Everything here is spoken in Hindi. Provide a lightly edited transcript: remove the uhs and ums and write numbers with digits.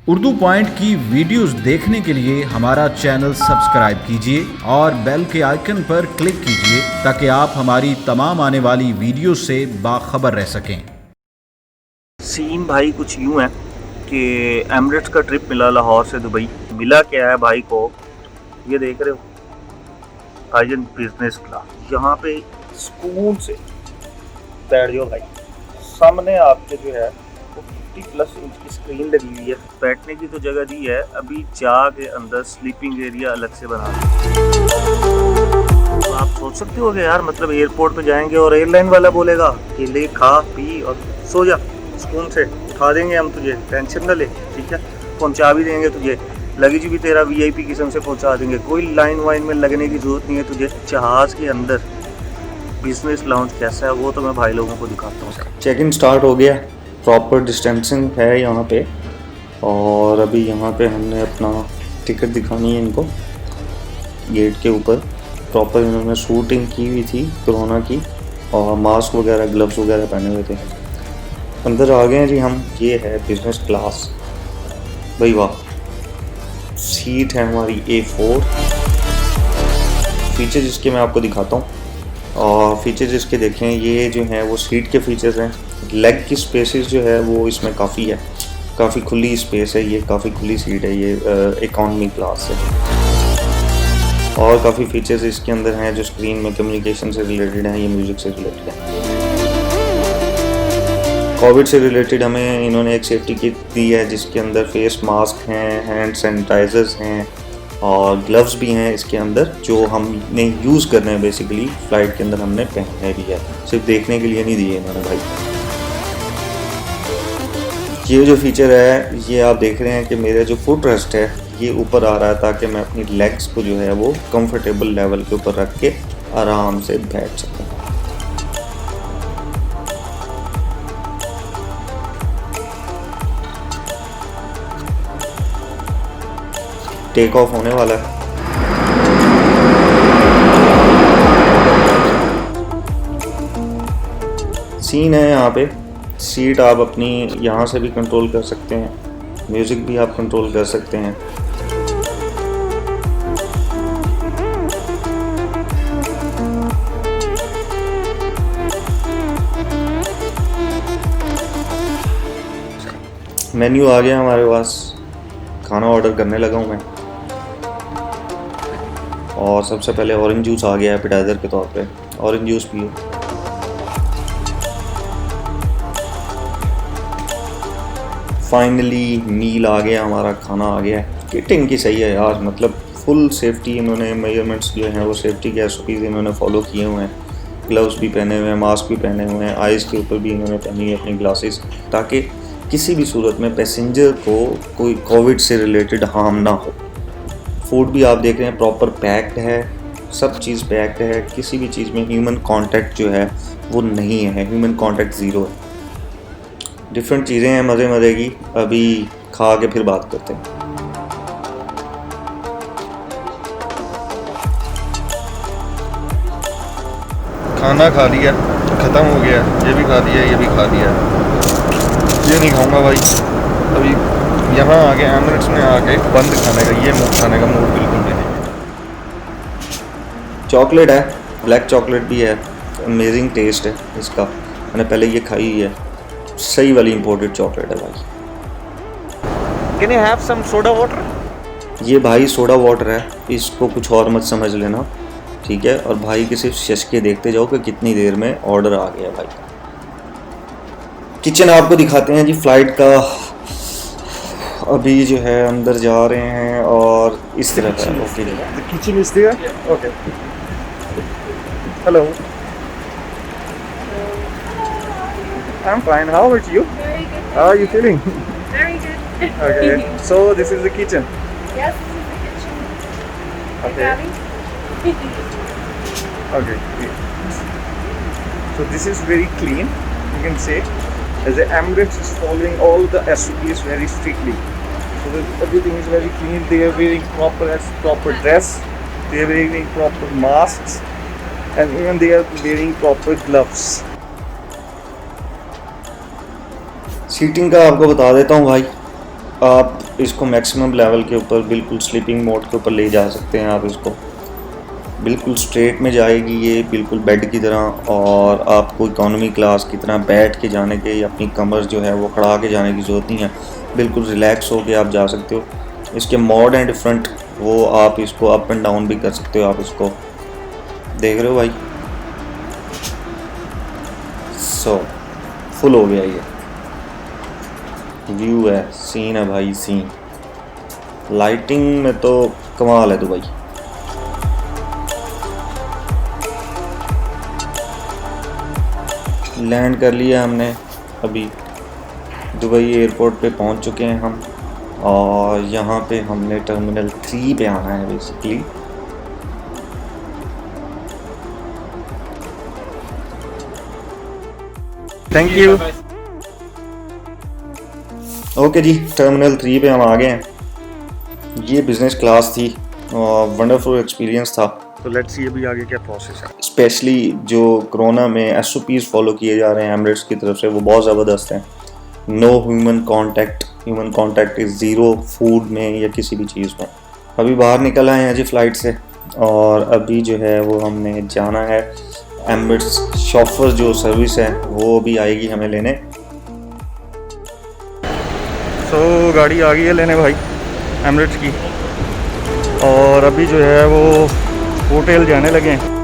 उर्दू पॉइंट की वीडियोस देखने के लिए हमारा चैनल सब्सक्राइब कीजिए और बेल के आइकन पर क्लिक कीजिए ताकि आप हमारी तमाम आने वाली वीडियो से बाखबर रह सकें। सीन भाई कुछ यूँ है कि एमिरेट्स का ट्रिप मिला लाहौर से दुबई। मिला क्या है भाई को, ये देख रहे हो आइजन बिजनेस क्लास। यहाँ पे सुकून से बैठ जाओ भाई। सामने आपके जो है वो 50+ इंच की स्क्रीन लगी हुई है। बैठने की तो जगह दी है, अभी जाके अंदर स्लीपिंग एरिया अलग से बना तो आप सोच सकते हो कि यार मतलब एयरपोर्ट पे जाएंगे और एयरलाइन वाला बोलेगा कि ले खा पी और सो जा, सुकून से उठा देंगे हम तुझे, टेंशन न ले, ठीक है, पहुंचा भी देंगे तुझे, लगेज भी तेरा वीआईपी किस्म से पहुंचा देंगे, कोई लाइन वाइन में लगने की ज़रूरत नहीं है तुझे। जहाज़ के अंदर बिजनेस लाउंज कैसा है वो तो मैं भाई लोगों को दिखाता हूँ। चेक इन स्टार्ट हो गया, प्रॉपर डिस्टेंसिंग है यहाँ पे। और अभी यहाँ पे हमने अपना टिकट दिखानी है इनको गेट के ऊपर। प्रॉपर इन्होंने शूटिंग की हुई थी कोरोना की और मास्क वगैरह ग्लव्स वगैरह पहने हुए थे। अंदर आ गए हैं जी हम। ये है बिजनेस क्लास भाई, वाह। सीट है हमारी A4। फीचर्स इसके मैं आपको दिखाता हूँ और फीचर्स इसके देखें। ये जो हैं वो सीट के फीचर्स हैं। लेग की स्पेसेस जो है वो इसमें काफ़ी है, काफ़ी खुली स्पेस है, ये काफ़ी खुली सीट है, ये इकॉनमी क्लास है। और काफ़ी फीचर्स इसके अंदर हैं जो स्क्रीन में कम्युनिकेशन से रिलेटेड हैं, ये म्यूज़िक से रिलेटेड है। कोविड से रिलेटेड हमें इन्होंने एक सेफ्टी किट दी है जिसके अंदर फेस मास्क हैं, हैंड सैनिटाइजर्स हैं और ग्लव्स भी हैं इसके अंदर, जो हमने यूज़ करने हैं बेसिकली फ़्लाइट के अंदर हमने पहने भी है, सिर्फ देखने के लिए नहीं दिए इन्होंने भाई। ये जो फीचर है ये आप देख रहे हैं कि मेरा जो फुट रेस्ट है ये ऊपर आ रहा है ताकि मैं अपनी लेग्स को जो है वो कंफर्टेबल लेवल के ऊपर रख के आराम से बैठ सकूँ। टेक ऑफ होने वाला है। सीन है यहाँ पे, सीट आप अपनी यहाँ से भी कंट्रोल कर सकते हैं, म्यूज़िक भी आप कंट्रोल कर सकते हैं। मेन्यू आ गया हमारे पास, खाना ऑर्डर करने लगा हूँ मैं। और सबसे पहले ऑरेंज जूस आ गया है एपेटाइज़र के तौर पे, ऑरेंज जूस पियो। फाइनली मील आ गया हमारा, खाना आ गया है। किट इनकी सही है यार, मतलब फुल सेफ्टी इन्होंने मेजरमेंट्स जो हैं वो सेफ्टी के SOPs इन्होंने फॉलो किए हुए हैं। ग्लव्स भी पहने हुए हैं, मास्क भी पहने हुए हैं, आइज़ के ऊपर भी इन्होंने पहनी है अपनी ग्लासेस, ताकि किसी भी सूरत में पैसेंजर को कोई कोविड से रिलेटेड हार्म ना हो। फूड भी आप देख रहे हैं प्रॉपर पैक्ड है, सब चीज़ पैक्ड है, किसी भी चीज़ में ह्यूमन कांटेक्ट जो है वो नहीं है, ह्यूमन कांटेक्ट ज़ीरो है। डिफरेंट चीज़ें हैं मज़े मज़े की, अभी खा के फिर बात करते हैं। खाना खा लिया, ख़त्म हो गया, ये भी खा लिया, ये भी खा लिया, ये नहीं खाऊंगा भाई। अभी यहाँ आके एमिरेट्स में आके बंद खाने का, ये मुँह खाने का मूड बिल्कुल भी नहीं। चॉकलेट है, ब्लैक चॉकलेट भी है, अमेजिंग टेस्ट है इसका, मैंने पहले ये खाई हुई है, सही वाली इंपोर्टेड चॉकलेट है भाई। Can you have some soda water? ये भाई सोडा वाटर है, इसको कुछ और मत समझ लेना, ठीक है। और भाई के सिर्फ शशके देखते जाओ कि कितनी देर में ऑर्डर आ गया भाई। किचन आपको दिखाते हैं जी फ्लाइट का। अभी जो है अंदर जा रहे हैं और इस तरह का। ओके जी, The kitchen is there? Okay. Hello. I'm fine. How about you? Very good. How are you feeling? Very good. Okay. So this is the kitchen. Yes, this is the kitchen. Okay. Daddy? Okay. So this is very clean, you can say, as the Emirates is following all the SOPs very strictly. So that everything is very clean. They are wearing proper dress. They are wearing proper masks, and even they are wearing proper gloves. Seating का आपको बता देता हूँ भाई। आप इसको मैक्सिमम लेवल के ऊपर बिल्कुल स्लीपिंग मोड के ऊपर ले जा सकते हैं। आप इसको बिल्कुल स्ट्रेट में जाएगी ये, बिल्कुल बेड की तरह, और आपको इकोनॉमी क्लास की तरह बैठ के जाने के, अपनी कमर जो है वो खड़ा के जाने की ज़रूरत नहीं है। बिल्कुल रिलैक्स हो के आप जा सकते हो। इसके मोड हैं डिफरेंट, वो आप इसको अप एंड डाउन भी कर सकते हो। आप इसको देख रहे हो भाई, सो फुल हो गया ये व्यू है, सीन है भाई, सीन। लाइटिंग में तो कमाल है दुबई। लैंड कर लिया हमने, अभी दुबई एयरपोर्ट पे पहुंच चुके हैं हम, और यहाँ पे हमने टर्मिनल 3 पे आना है बेसिकली। Thank you. ओके जी, टर्मिनल 3 पे हम आ गए हैं। ये बिज़नेस क्लास थी और वंडरफुल एक्सपीरियंस था। तो लेट्स सी अभी आगे क्या प्रोसेस है। स्पेशली जो कोरोना में SOPs फॉलो किए जा रहे हैं एमिरेट्स की तरफ से, वो बहुत ज़बरदस्त हैं। No human contact is zero, food में या किसी भी चीज़ में। अभी बाहर निकल आए हैं जी फ़्लाइट से, और अभी जो है वो हमने जाना है एमिरेट्स। शॉफर जो सर्विस है वो भी आएगी हमें लेने। तो गाड़ी आ गई है लेने भाई एमिरेट्स की, और अभी जो है वो होटल जाने लगे हैं।